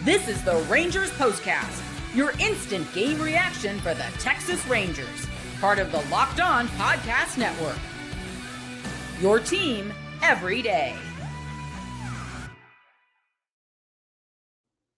This is the Rangers POSTCAST, your instant game reaction for the Texas Rangers, part of the Locked On Podcast Network. Your team every day.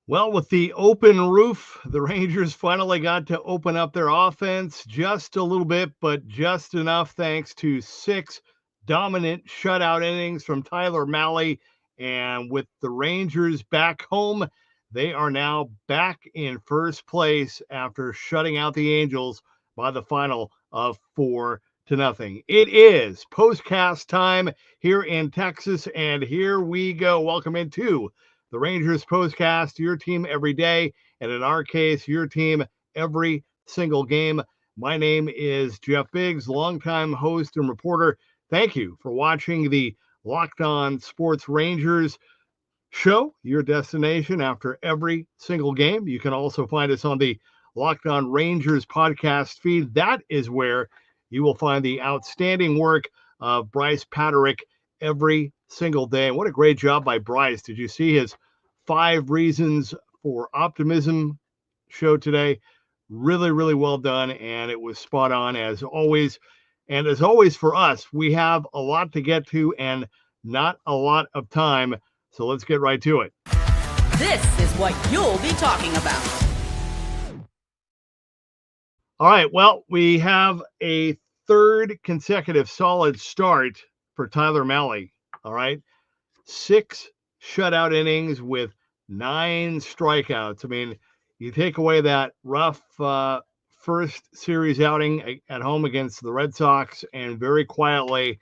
Well, with the open roof, the Rangers finally got to open up their offense just a little bit, but just enough thanks to 6 dominant shutout innings from Tyler Mahle. And with the Rangers back home, they are now back in first place after shutting out the Angels by the final of 4-0. It is postcast time here in Texas, and here we go. Welcome into the Rangers postcast, your team every day, and in our case, your team every single game. My name is Jeff Biggs, longtime host and reporter. Thank you for watching the Locked On Sports Rangers show, your destination after every single game. You can also find us on the Locked On Rangers podcast feed. That is where you will find the outstanding work of Bryce Paterick every single day. And what a great job by Bryce. Did you see his 5 Reasons for Optimism show today? Really, really well done. And it was spot on as always. And as always for us, we have a lot to get to and not a lot of time. So let's get right to it. This is what you'll be talking about. All right. Well, we have a third consecutive solid start for Tyler Mahle. All right. 6 shutout innings with 9 strikeouts. I mean, you take away that rough first series outing at home against the Red Sox, and very quietly,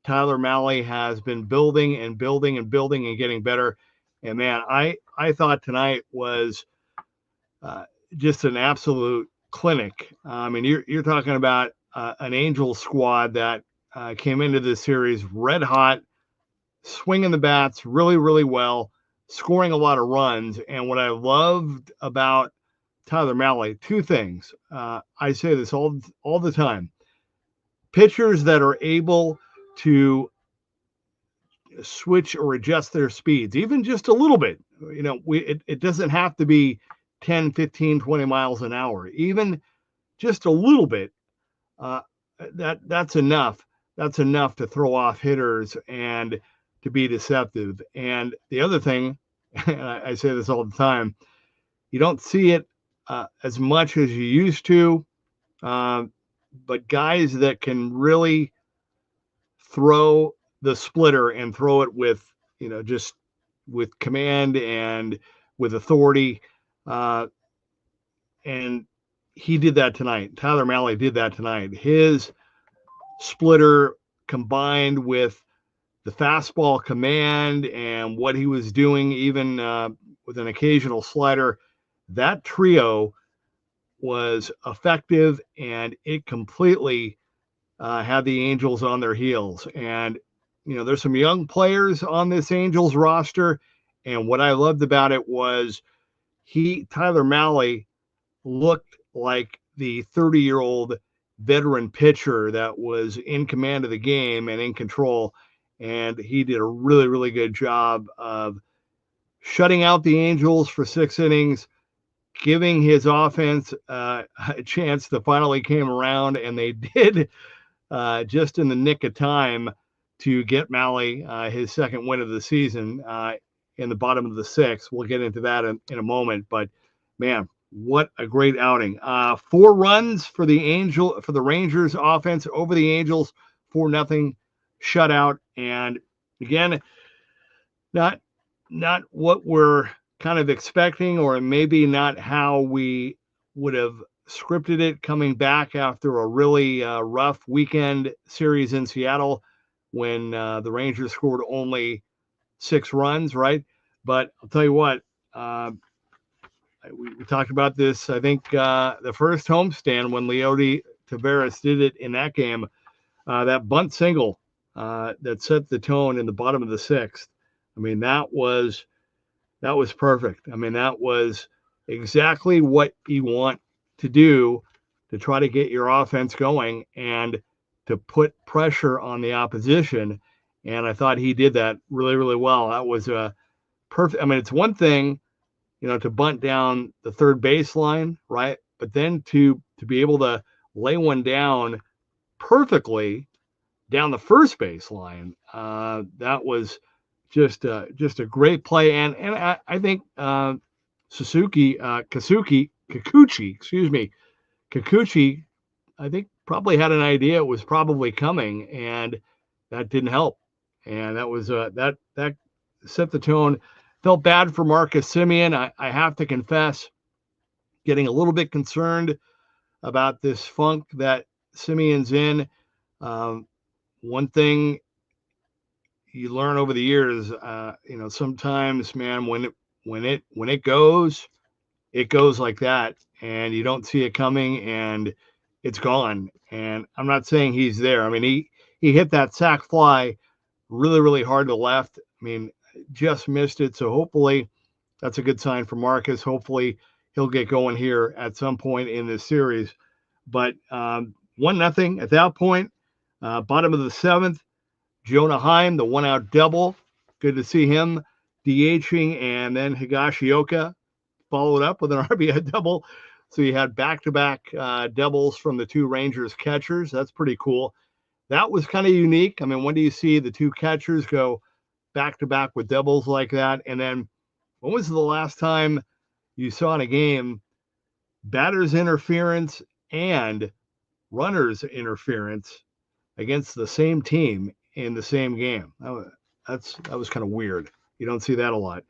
Tyler Mahle has been building and building and building and getting better. And man, I thought tonight was just an absolute clinic. I mean, you're talking about an Angels squad that came into this series red hot, swinging the bats really, really well, scoring a lot of runs. And what I loved about Tyler Mahle, 2 things. I say this all the time. Pitchers that are able to switch or adjust their speeds, even just a little bit. You know, it doesn't have to be 10, 15, 20 miles an hour. Even just a little bit, that's enough. That's enough to throw off hitters and to be deceptive. And the other thing, and I say this all the time, you don't see it as much as you used to, but guys that can really throw the splitter and throw it with, just with command and with authority. And he did that tonight. Tyler Mahle did that tonight. His splitter combined with the fastball command and what he was doing, even with an occasional slider, that trio was effective, and it completely had the Angels on their heels. And, there's some young players on this Angels roster. And what I loved about it was Tyler Mahle looked like the 30-year-old veteran pitcher that was in command of the game and in control. And he did a really, really good job of shutting out the Angels for 6 innings, giving his offense a chance that finally came around, and they did just in the nick of time to get Mahle his second win of the season in the bottom of the 6th. We'll get into that in a moment, but man, what a great outing. 4 runs for the Rangers offense over the Angels, 4-0 shutout. And again, not what we're kind of expecting, or maybe not how we would have scripted it coming back after a really rough weekend series in Seattle when the Rangers scored only 6 runs, right? But I'll tell you what, we talked about this, I think, the first homestand when Leody Taveras did it in that game, that bunt single that set the tone in the bottom of the 6th. I mean, that was perfect. I mean, that was exactly what you want to do to try to get your offense going and to put pressure on the opposition. And I thought he did that really, really well. That was a perfect. I mean, it's one thing to bunt down the third baseline, right? But then to be able to lay one down perfectly down the first baseline, that was just a great play. And I think Kikuchi, I think probably had an idea it was probably coming, and that didn't help. And that was that set the tone. Felt bad for Marcus Semien. I have to confess, getting a little bit concerned about this funk that Semien's in. One thing you learn over the years, sometimes, man, when it goes like that, and you don't see it coming, and it's gone. And I'm not saying he's there. I mean, he hit that sac fly really, really hard to left. I mean, just missed it. So hopefully that's a good sign for Marcus. Hopefully he'll get going here at some point in this series. But 1-0 at that point, bottom of the seventh, Jonah Heim, the one-out double. Good to see him DHing, and then Higashioka followed up with an RBI double. So you had back-to-back doubles from the two Rangers catchers. That's pretty cool. That was kind of unique. I mean, when do you see the two catchers go back-to-back with doubles like that? And then when was the last time you saw in a game batters interference and runners interference against the same team in the same game? That was kind of weird. You don't see that a lot.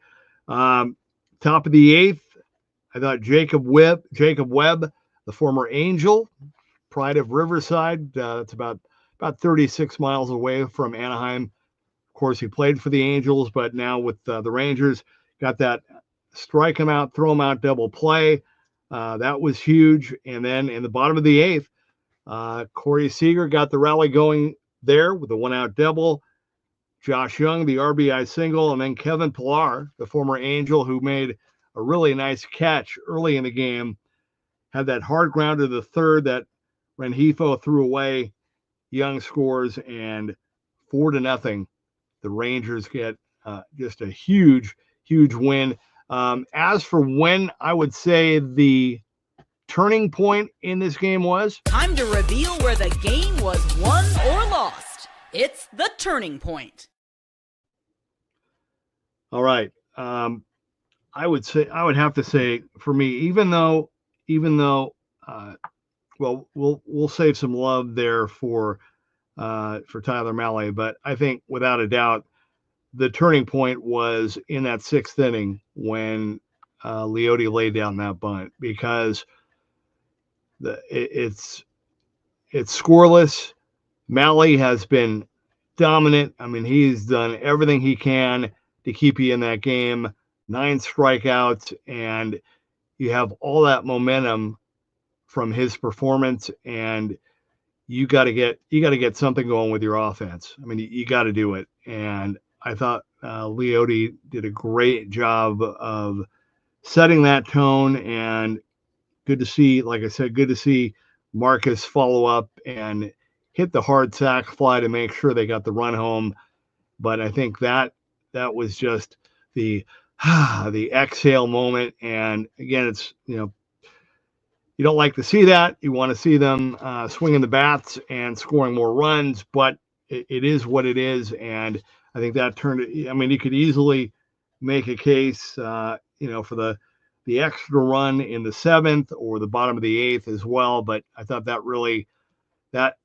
Top of the eighth, I thought Jacob Webb, the former Angel, pride of Riverside. That's about 36 miles away from Anaheim. Of course, he played for the Angels, but now with the Rangers, got that strike him out, throw him out double play. That was huge. And then in the bottom of the eighth, Corey Seager got the rally going there with a one-out double. Josh Jung, the RBI single, and then Kevin Pillar, the former Angel, who made a really nice catch early in the game, had that hard ground to the third that Rengifo threw away. Young scores, and 4-0. The Rangers get just a huge, huge win. As for when I would say the turning point in this game was, time to reveal where the game was won or lost. It's the turning point. All right. I would have to say, for me, even though well, we'll save some love there for Tyler Mahle, but I think without a doubt the turning point was in that sixth inning when Leote laid down that bunt, because it's scoreless. Mahle has been dominant. I mean, he's done everything he can to keep you in that game. 9 strikeouts, and you have all that momentum from his performance, and you got to get something going with your offense. I mean, you got to do it. And I thought Leote did a great job of setting that tone, and good to see, like I said, good to see Marcus follow up and hit the hard sac fly to make sure they got the run home. But I think that was just the exhale moment. And again, it's, you don't like to see that. You want to see them swinging the bats and scoring more runs, but it is what it is. And I think that turned it. I mean, you could easily make a case, for the extra run in the 7th or the bottom of the 8th as well. But I thought that really, that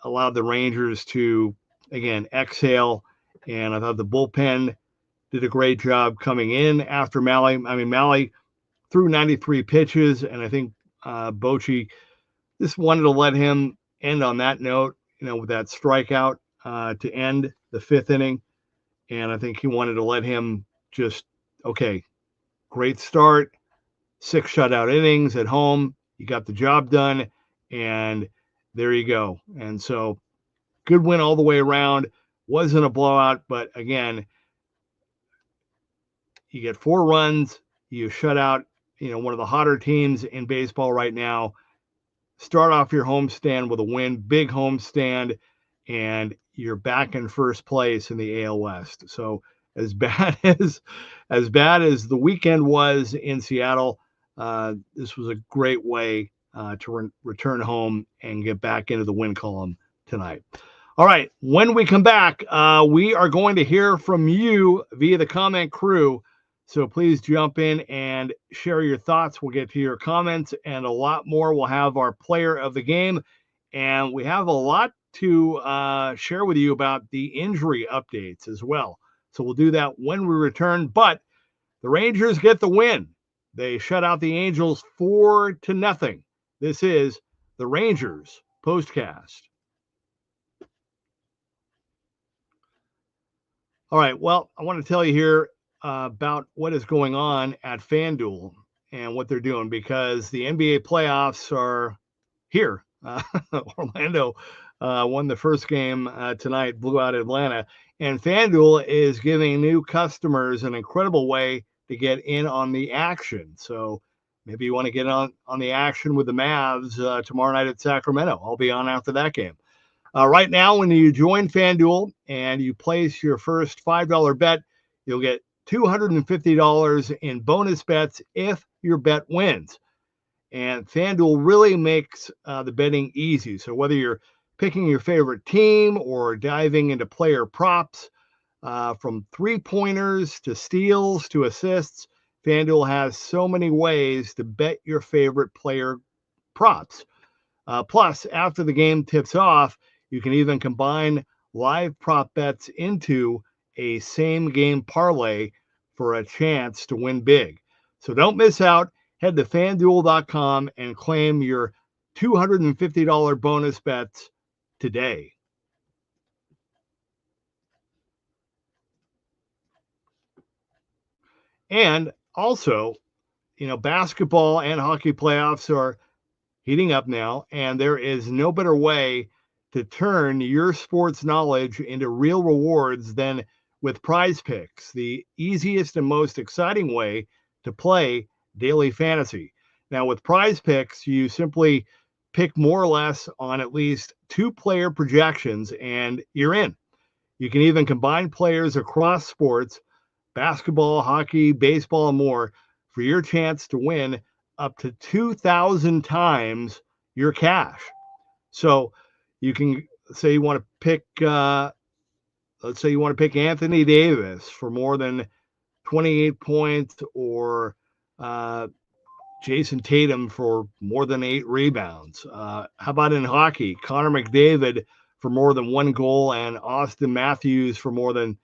allowed the Rangers to, again, exhale. And I thought the bullpen did a great job coming in after Mahle. I mean, Mahle threw 93 pitches, and I think Bochy just wanted to let him end on that note, with that strikeout to end the 5th inning. And I think he wanted to let him just, okay, great start, 6 shutout innings at home. You got the job done, and there you go. And so good win all the way around. Wasn't a blowout, but again, you get 4 runs, you shut out, one of the hotter teams in baseball right now. Start off your homestand with a win, big homestand, and you're back in first place in the AL West. So as bad as the weekend was in Seattle, this was a great way to return home and get back into the win column tonight. All right, when we come back, we are going to hear from you via the comment crew. So please jump in and share your thoughts. We'll get to your comments and a lot more. We'll have our player of the game, and we have a lot to share with you about the injury updates as well. So we'll do that when we return. But the Rangers get the win. They shut out the Angels 4-0. This is the Rangers Postcast. All right, well, I want to tell you here about what is going on at FanDuel and what they're doing, because the NBA playoffs are here. Orlando won the first game tonight, blew out Atlanta, and FanDuel is giving new customers an incredible way to get in on the action. So maybe you want to get on the action with the Mavs tomorrow night at Sacramento. I'll be on after that game. Right now, when you join FanDuel and you place your first $5 bet, you'll get $250 in bonus bets if your bet wins. And FanDuel really makes the betting easy. So whether you're picking your favorite team or diving into player props, from three-pointers to steals to assists, FanDuel has so many ways to bet your favorite player props. Plus, after the game tips off, you can even combine live prop bets into a same-game parlay for a chance to win big. So don't miss out. Head to FanDuel.com and claim your $250 bonus bets today. And also, basketball and hockey playoffs are heating up now, and there is no better way to turn your sports knowledge into real rewards than with Prize Picks, the easiest and most exciting way to play daily fantasy. Now, with Prize Picks, you simply pick more or less on at least 2-player projections, and you're in. You can even combine players across sports, basketball, hockey, baseball, and more, for your chance to win up to 2,000 times your cash. So you can say you want to pick, let's say you want to pick Anthony Davis for more than 28 points, or Jason Tatum for more than 8 rebounds. How about in hockey, Connor McDavid for more than 1 goal and Austin Matthews for more than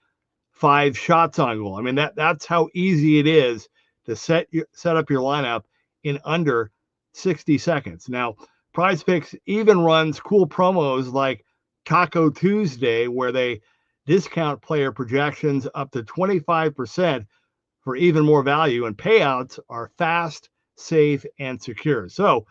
5 shots on goal? I mean, that's how easy it is to set up your lineup in under 60 seconds. Now, Prize Picks even runs cool promos like Taco Tuesday, where they discount player projections up to 25% for even more value, and payouts are fast, safe, and secure. So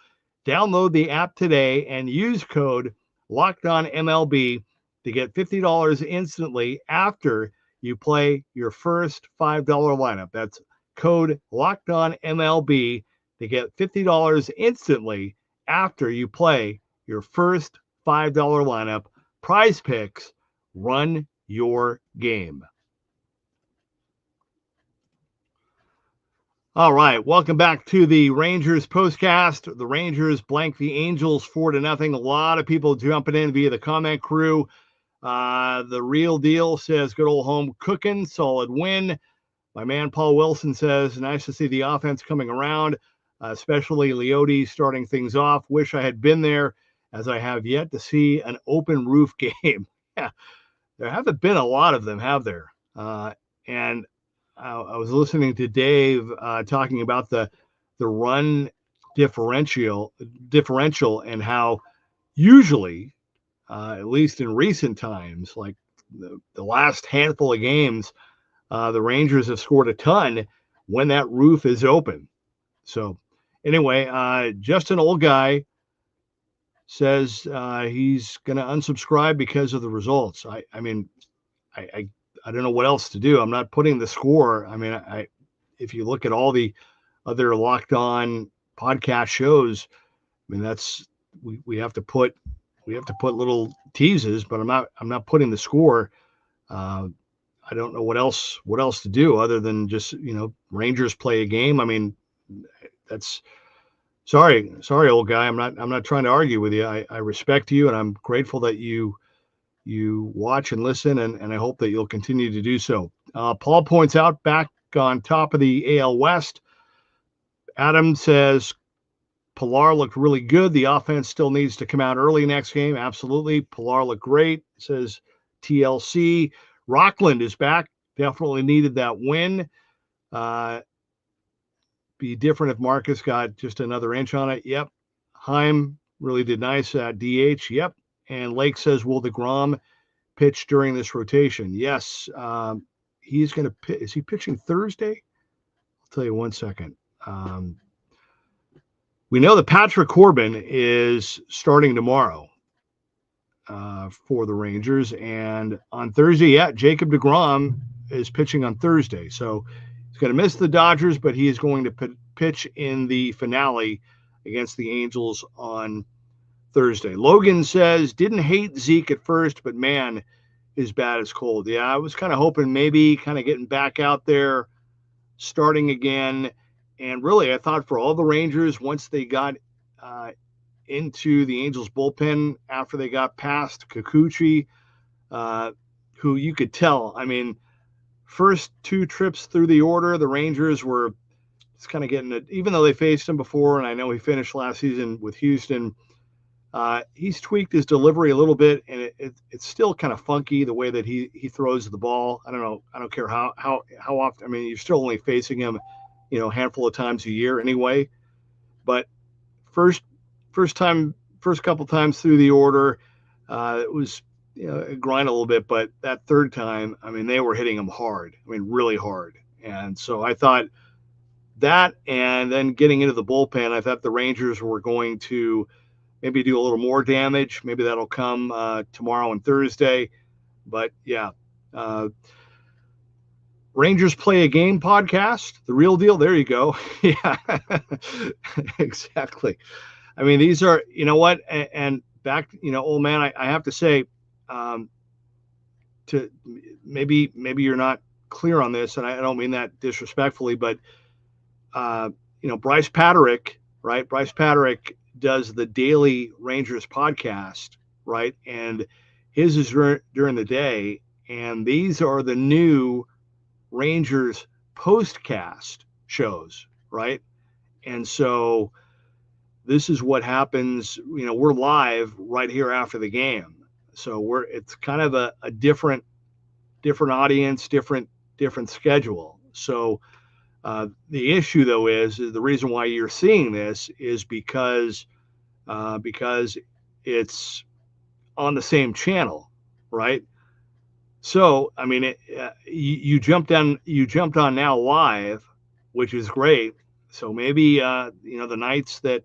download the app today and use code LOCKEDONMLB to get $50 instantly after you play your first $5 lineup. That's code LOCKEDONMLB to get $50 instantly after you play your first $5 lineup. Prize Picks, run your game. All right, welcome back to the Rangers Postcast. The Rangers blank the Angels 4-0. A lot of people jumping in via the comment crew. The Real Deal says good old home cooking, solid win. My man Paul Wilson says nice to see the offense coming around, especially Leote starting things off. Wish I had been there, as I have yet to see an open roof game. Yeah, there haven't been a lot of them, have there? And I was listening to Dave talking about the run differential and how usually, at least in recent times, like the last handful of games, the Rangers have scored a ton when that roof is open. So anyway, just an old guy says he's going to unsubscribe because of the results. I mean, I don't know what else to do. I'm not putting the score. I mean, if you look at all the other Locked On podcast shows, I mean, that's we have to put little teases, but I'm not putting the score. I I don't know what else to do other than just, Rangers play a game. I mean, that's sorry, old guy. I'm not trying to argue with you. I respect you, and I'm grateful that you watch and listen, and I hope that you'll continue to do so. Paul points out, back on top of the AL West, Adam says Pilar looked really good. The offense still needs to come out early next game. Absolutely. Pilar looked great, says TLC. Rockland is back. Definitely needed that win. Be different if Marcus got just another inch on it. Yep. Heim really did nice at DH. Yep. And Lake says, will DeGrom pitch during this rotation? Yes. He's going to pitch. Is he pitching Thursday? I'll tell you 1 second. We know that Patrick Corbin is starting tomorrow for the Rangers. And on Thursday, Jacob DeGrom is pitching on Thursday. So he's going to miss the Dodgers, but he is going to pitch in the finale against the Angels on Thursday. Logan says, didn't hate Zeke at first, but man, his bat is cold. Yeah, I was kind of hoping maybe kind of getting back out there, starting again. And really, I thought for all the Rangers, once they got into the Angels bullpen after they got past Kikuchi, who you could tell, I mean, first 2 trips through the order, the Rangers were just kind of getting it, even though they faced him before, and I know he finished last season with Houston. He's tweaked his delivery a little bit, and it's still kind of funky the way that he throws the ball. I don't know. I don't care how often. I mean, you're still only facing him, a handful of times a year anyway. But first couple times through the order, it was a grind a little bit. But that third time, I mean, they were hitting him hard. I mean, really hard. And so I thought that, and then getting into the bullpen, I thought the Rangers were going to maybe do a little more damage. Maybe that'll come tomorrow and Thursday. But yeah, Rangers Play a Game podcast, the real deal. There you go. Yeah, exactly. I mean, these are, you know what, and back, old man, I have to say, to maybe you're not clear on this, and I don't mean that disrespectfully, but Bryce Patrick, right? Bryce Patrick does the daily Rangers podcast, right? And his is during the day, and these are the new Rangers POSTCAST shows, right? And so this is what happens, we're live right here after the game. So it's kind of a different audience, different schedule. So the issue, though, is the reason why you're seeing this is because it's on the same channel, right? So, I mean, you jumped on now live, which is great. So maybe the nights that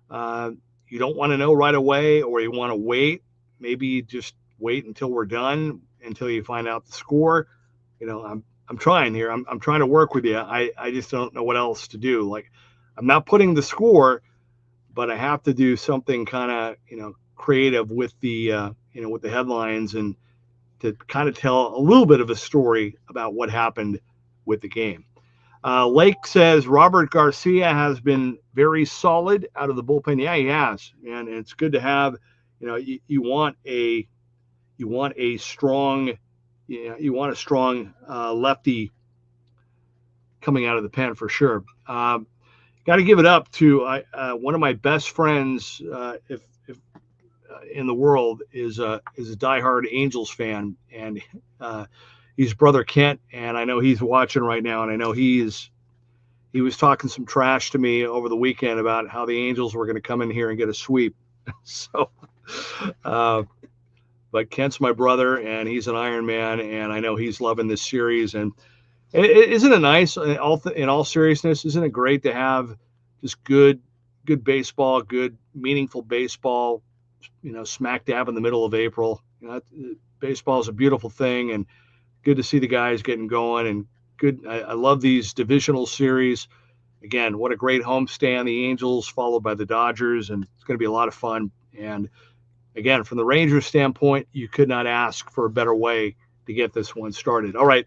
you don't want to know right away, or you want to wait, maybe just wait until we're done, until you find out the score. I'm trying here. I'm trying to work with you. I just don't know what else to do. Like, I'm not putting the score, but I have to do something kind of, creative with the, with the headlines, and to kind of tell a little bit of a story about what happened with the game. Lake says Robert Garcia has been very solid out of the bullpen. Yeah, he has, and it's good to have. You want a strong, lefty coming out of the pen for sure. Got to give it up to one of my best friends, if in the world, is a diehard Angels fan, and he's brother Kent, and I know he's watching right now, and I know he was talking some trash to me over the weekend about how the Angels were going to come in here and get a sweep. So, but Kent's my brother, and he's an Iron Man, and I know he's loving this series. And isn't it nice, in all seriousness, isn't it great to have just good baseball, good meaningful baseball, smack dab in the middle of April? Baseball is a beautiful thing, and good to see the guys getting going. And good, I love these divisional series. Again, what a great homestand, the Angels followed by the Dodgers, and it's going to be a lot of fun. And again, from the Rangers standpoint, you could not ask for a better way to get this one started. All right.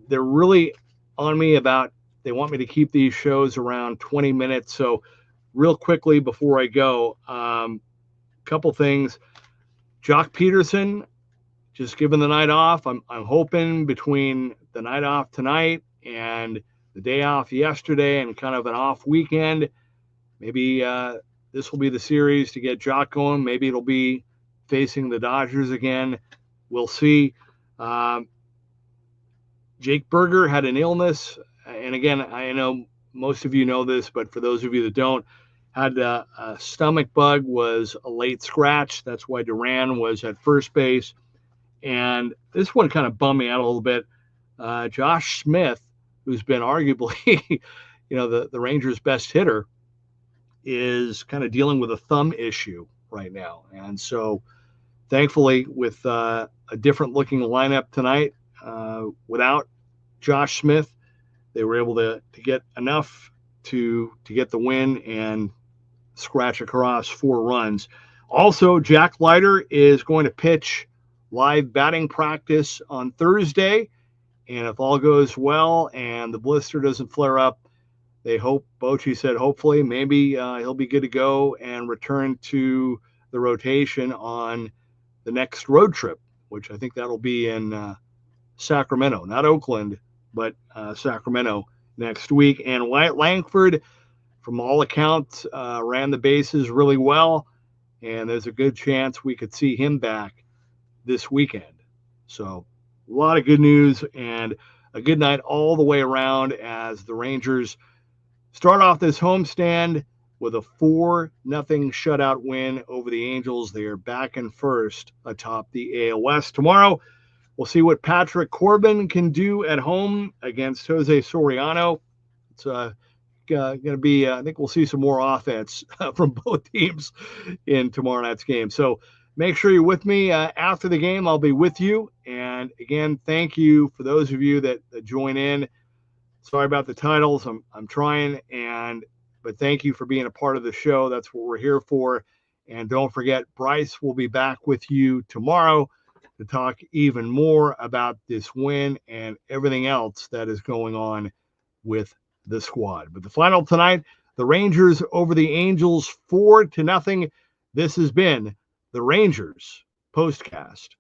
They're really on me about, they want me to keep these shows around 20 minutes. So real quickly before I go, couple things. Jock Peterson, just given the night off. I'm hoping between the night off tonight and the day off yesterday and kind of an off weekend, maybe this will be the series to get Jock going. Maybe it'll be facing the Dodgers again. We'll see. Jake Berger had an illness. And again, I know most of you know this, but for those of you that don't, had a stomach bug, was a late scratch. That's why Duran was at first base. And this one kind of bummed me out a little bit. Josh Smith, who's been arguably, the Rangers' best hitter, is kind of dealing with a thumb issue right now. And so thankfully, with a different looking lineup tonight, without Josh Smith, they were able to get enough to get the win and scratch across 4 runs. Also, Jack Leiter is going to pitch live batting practice on Thursday. And if all goes well and the blister doesn't flare up, they hope, Bochy said, hopefully, maybe he'll be good to go and return to the rotation on the next road trip, which I think that'll be in Sacramento, not Oakland, but Sacramento next week. And Wyatt Langford, from all accounts, ran the bases really well, and there's a good chance we could see him back this weekend. So a lot of good news and a good night all the way around as the Rangers start off this homestand with a 4-0 shutout win over the Angels. They are back in first atop the AL West. Tomorrow, we'll see what Patrick Corbin can do at home against Jose Soriano. It's going to be, I think we'll see some more offense from both teams in tomorrow night's game. So make sure you're with me after the game. I'll be with you. And again, thank you for those of you that join in. Sorry about the titles. I'm trying, but thank you for being a part of the show. That's what we're here for. And don't forget, Bryce will be back with you tomorrow to talk even more about this win and everything else that is going on with the squad. But the final tonight, the Rangers over the Angels 4-0. This has been the Rangers Postcast.